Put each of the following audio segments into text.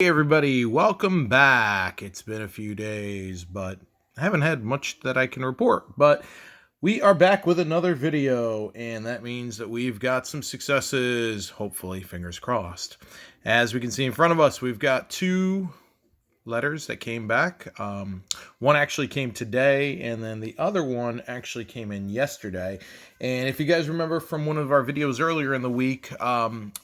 Hey everybody, welcome back. It's been a few days, but I haven't had much that I can report. But we are back with another video, and that means that we've got some successes, hopefully, fingers crossed. As we can see in front of us, we've got two letters that came back. One actually came today, and then the other one actually came in yesterday. And if you guys remember from one of our videos earlier in the week,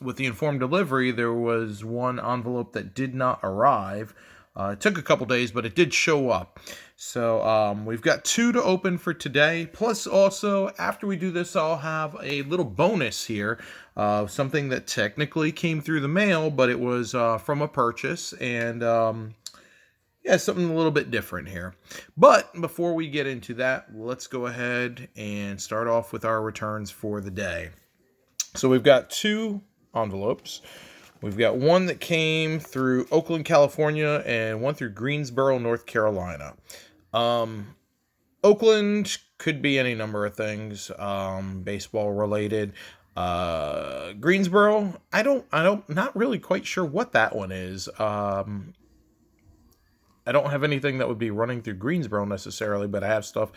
with the informed delivery, there was one envelope that did not arrive. It took a couple days, but it did show up. So we've got two to open for today. Plus, also, after we do this, I'll have a little bonus here. Something that technically came through the mail, but it was from a purchase. And yeah, something a little bit different here. But before we get into that, let's go ahead and start off with our returns for the day. So we've got two envelopes. We've got one that came through Oakland, California, and one through Greensboro, North Carolina. Oakland could be any number of things, baseball related. Greensboro, not really quite sure what that one is. I don't have anything that would be running through Greensboro necessarily, but I have stuff.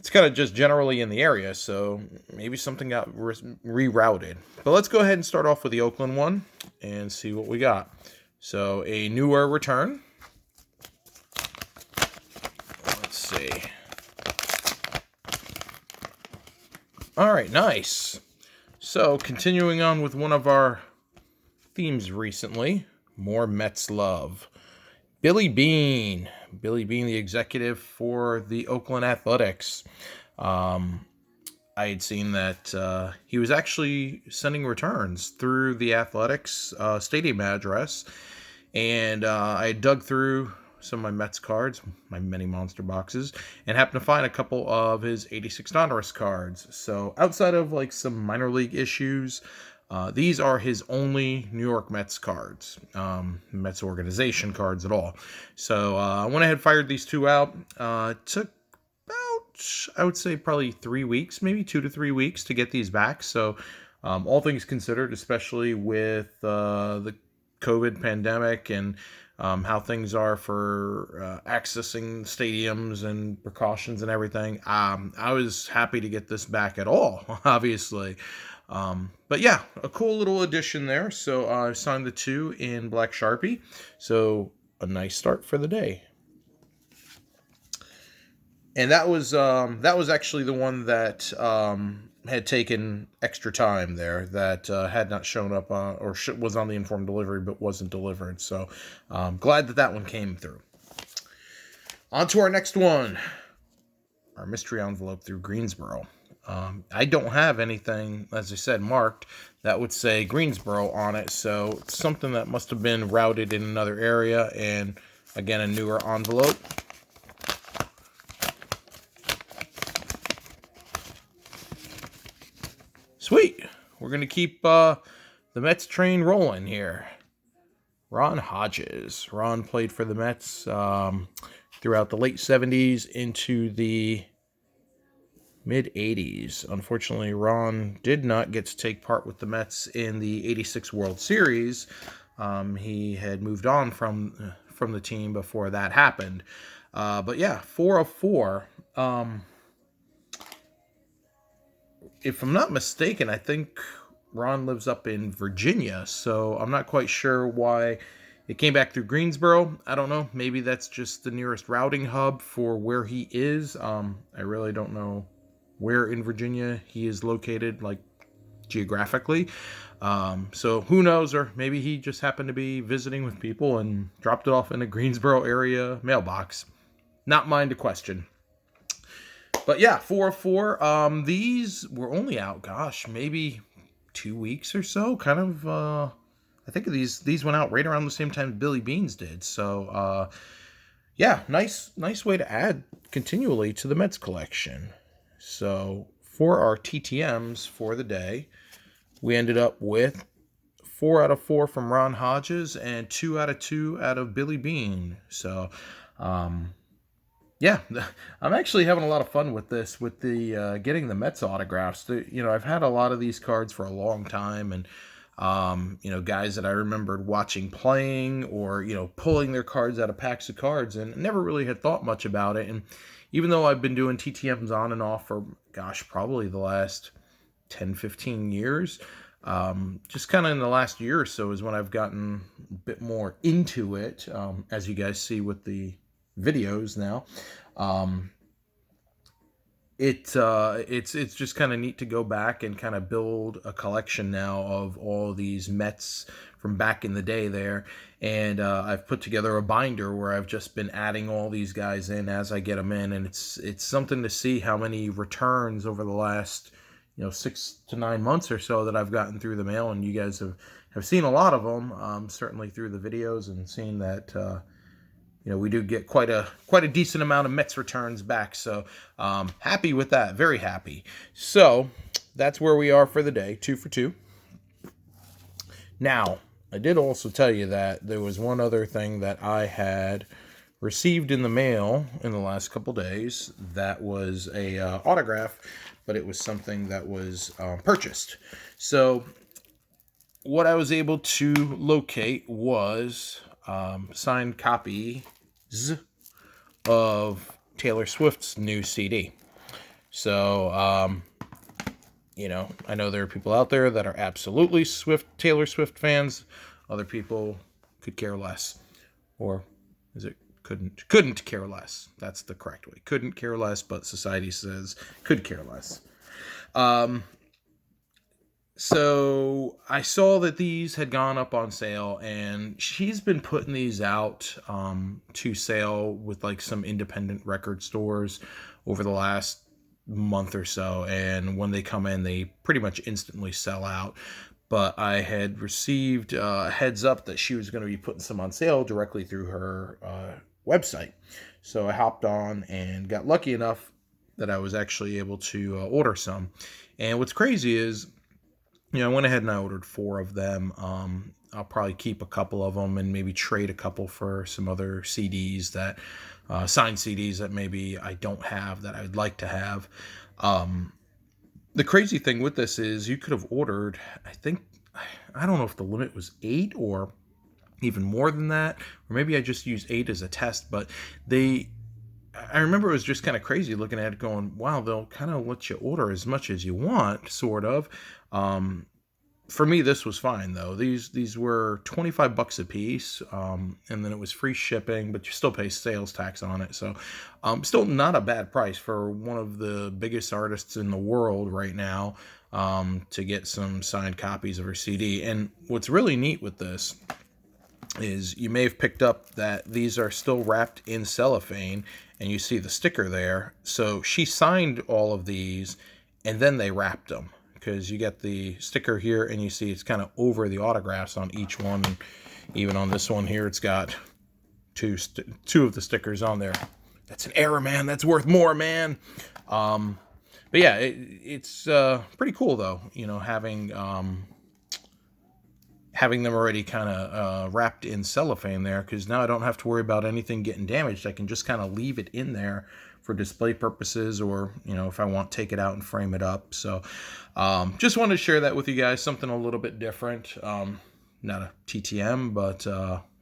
It's kind of just generally in the area, so maybe something got rerouted. But let's go ahead and start off with the Oakland one and see what we got. So a newer return. Let's see. All right, nice. So continuing on with one of our themes recently, more Mets love. Billy Beane, the executive for the Oakland Athletics. I had seen that he was actually sending returns through the Athletics stadium address, and I dug through some of my Mets cards, my mini monster boxes, and happened to find a couple of his 86 Donruss cards. So outside of like some minor league issues, these are his only New York Mets cards, Mets organization cards at all. So I went ahead and fired these two out. It took about, I would say, probably 3 weeks, maybe 2 to 3 weeks to get these back. So all things considered, especially with the COVID pandemic and how things are for accessing stadiums and precautions and everything, I was happy to get this back at all, obviously. But yeah, a cool little addition there. So I signed the two in black Sharpie. So a nice start for the day. And that was actually the one that had taken extra time there, that had not shown up or was on the informed delivery but wasn't delivered. So glad that one came through. On to our next one, our mystery envelope through Greensboro. I don't have anything, as I said, marked that would say Greensboro on it, so it's something that must have been routed in another area, and again, a newer envelope. Sweet. We're going to keep the Mets train rolling here. Ron Hodges. Ron played for the Mets throughout the late 70s into the mid-80s. Unfortunately, Ron did not get to take part with the Mets in the 86 World Series. He had moved on from the team before that happened. But yeah, 4 of 4. If I'm not mistaken, I think Ron lives up in Virginia, so I'm not quite sure why it came back through Greensboro. I don't know. Maybe that's just the nearest routing hub for where he is. I really don't know where in Virginia he is located, like geographically. So who knows, or maybe he just happened to be visiting with people and dropped it off in a Greensboro area mailbox. Not mine to question. But yeah, 4 of 4. These were only out, gosh, maybe 2 weeks or so. Kind of, I think these went out right around the same time Billy Beane's did. So, yeah, nice way to add continually to the Mets collection. So for our TTMs for the day, we ended up with 4 out of 4 from Ron Hodges and 2 out of 2 out of Billy Beane. So, yeah, I'm actually having a lot of fun with this, with the getting the Mets autographs. I've had a lot of these cards for a long time, and Guys that I remembered watching playing, or, pulling their cards out of packs of cards, and never really had thought much about it. And even though I've been doing TTMs on and off for, probably the last 10, 15 years, just kind of in the last year or so is when I've gotten a bit more into it, as you guys see with the videos now. It's just kind of neat to go back and kind of build a collection now of all these Mets from back in the day there. And I've put together a binder where I've just been adding all these guys in as I get them in, and it's something to see how many returns over the last 6 to 9 months or so that I've gotten through the mail. And you guys have seen a lot of them, certainly through the videos, and seen that we do get quite a decent amount of Mets returns back. So happy with that, very happy. So that's where we are for the day, 2 for 2. Now, I did also tell you that there was one other thing that I had received in the mail in the last couple days. That was a autograph, but it was something that was purchased. So what I was able to locate was signed copies of Taylor Swift's new CD. So, I know there are people out there that are absolutely Taylor Swift fans. Other people could care less. Or is it couldn't care less? That's the correct way. Couldn't care less, but society says could care less. So I saw that these had gone up on sale, and she's been putting these out to sale with like some independent record stores over the last month or so. And when they come in, they pretty much instantly sell out. But I had received a heads up that she was going to be putting some on sale directly through her website. So I hopped on and got lucky enough that I was actually able to order some. And what's crazy is, I went ahead and I ordered 4 of them. I'll probably keep a couple of them and maybe trade a couple for some other CDs that, signed CDs that maybe I don't have that I'd like to have. The crazy thing with this is you could have ordered, I don't know if the limit was 8 or even more than that, or maybe I just used 8 as a test, but I remember it was just kind of crazy looking at it going, wow, they'll kind of let you order as much as you want, sort of. For me, this was fine, though. These were $25 a piece, and then it was free shipping, but you still pay sales tax on it. So still not a bad price for one of the biggest artists in the world right now, to get some signed copies of her CD. And what's really neat with this is you may have picked up that these are still wrapped in cellophane, and you see the sticker there. So she signed all of these, and then they wrapped them, because you get the sticker here, and you see it's kind of over the autographs on each one. Even on this one here, it's got two of the stickers on there. That's an error, man. That's worth more, man. But yeah, it's pretty cool, though, having them already kind of wrapped in cellophane there, because now I don't have to worry about anything getting damaged. I can just kind of leave it in there for display purposes, or, if I want, take it out and frame it up. So just wanted to share that with you guys, something a little bit different. Not a TTM, but,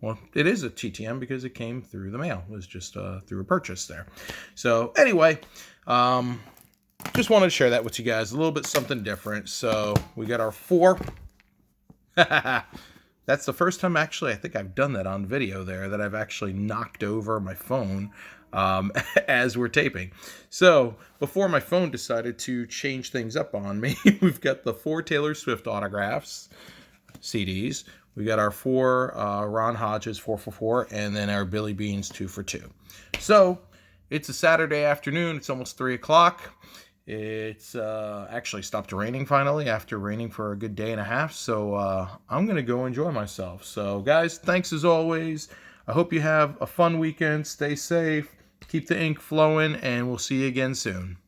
well, it is a TTM because it came through the mail. It was just through a purchase there. So anyway, just wanted to share that with you guys, a little bit something different. So we got our 4. That's the first time, actually, I think I've done that on video there, that I've actually knocked over my phone as we're taping. So before my phone decided to change things up on me, we've got the 4 Taylor Swift autographs CDs. We got our 4 Ron Hodges 4 for 4, and then our Billy Beans 2 for 2. So it's a Saturday afternoon. It's almost 3 o'clock. It's actually stopped raining finally, after raining for a good day and a half. So I'm going to go enjoy myself. So guys, thanks as always. I hope you have a fun weekend. Stay safe. Keep the ink flowing, and we'll see you again soon.